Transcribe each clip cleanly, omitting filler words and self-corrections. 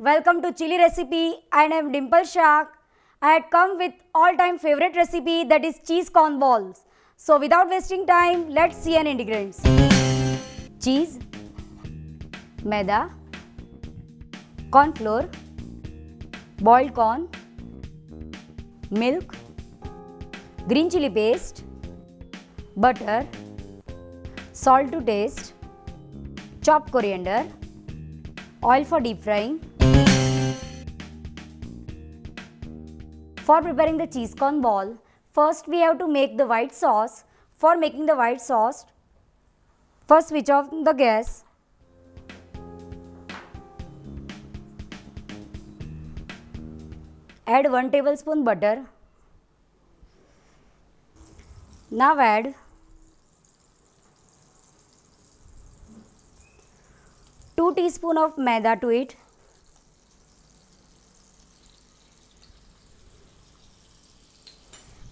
Welcome to Chili Recipe and I am Dimpal Shark. I had come with all-time favorite recipe, that is cheese corn balls. So without wasting time, let's see an ingredients. Cheese, maida, corn flour, boiled corn, milk, green chili paste, butter, salt to taste, chopped coriander, oil for deep frying. For preparing the cheese corn ball, first we have to make the white sauce. For making the white sauce, first switch off the gas. Add 1 tablespoon butter. Now add 2 teaspoons of maida to it.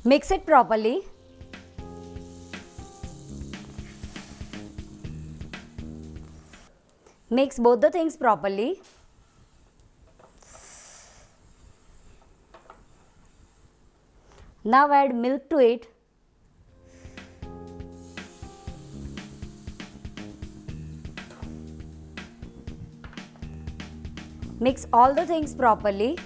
Mix it properly. Mix both the things properly. Now add milk to it. Mix all the things properly.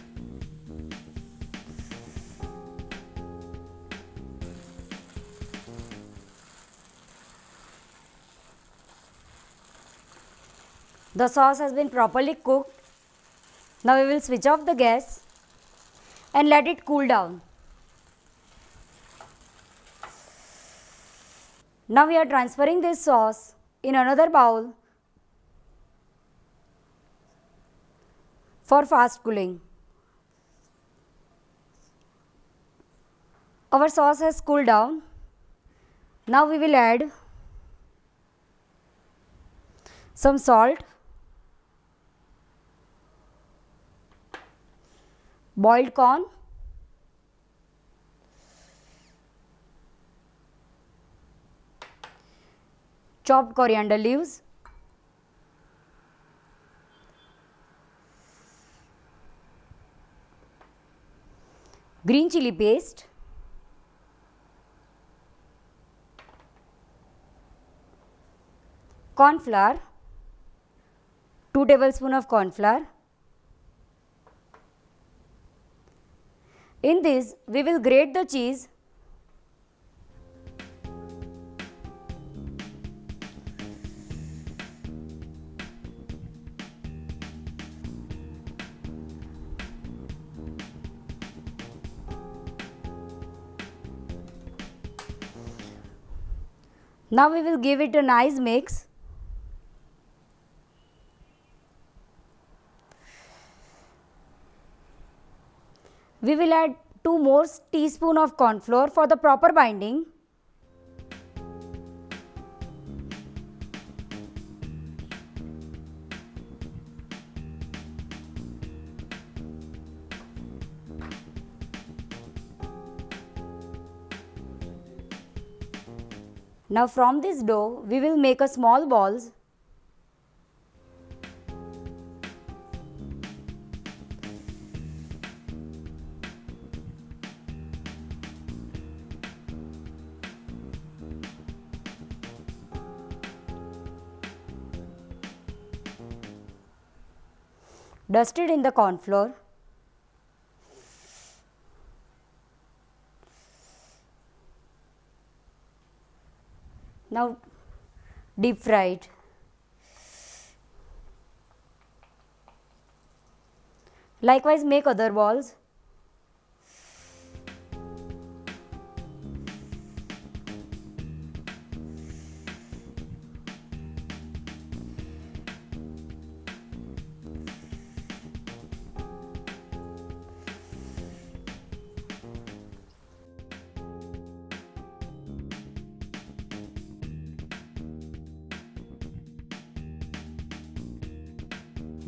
The sauce has been properly cooked. Now we will switch off the gas and let it cool down. Now we are transferring this sauce in another bowl for fast cooling. Our sauce has cooled down. Now we will add some salt, boiled corn, chopped coriander leaves, green chili paste, corn flour, 2 tablespoons of corn flour. In this, we will grate the cheese. Now we will give it a nice mix. We will add 2 more teaspoons of corn flour for the proper binding. Now from this dough, we will make a small balls. Dust it in the corn flour. Now deep fry it. Likewise make other balls.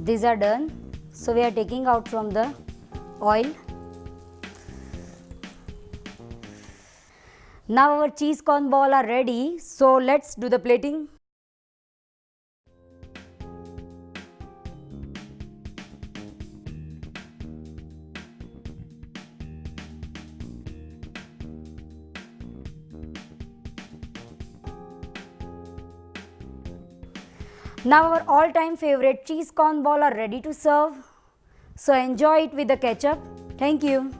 These are done. So we are taking out from the oil. Now our cheese corn ball are ready. So let's do the plating. Now our all-time favorite cheese corn ball are ready to serve. So enjoy it with the ketchup. Thank you.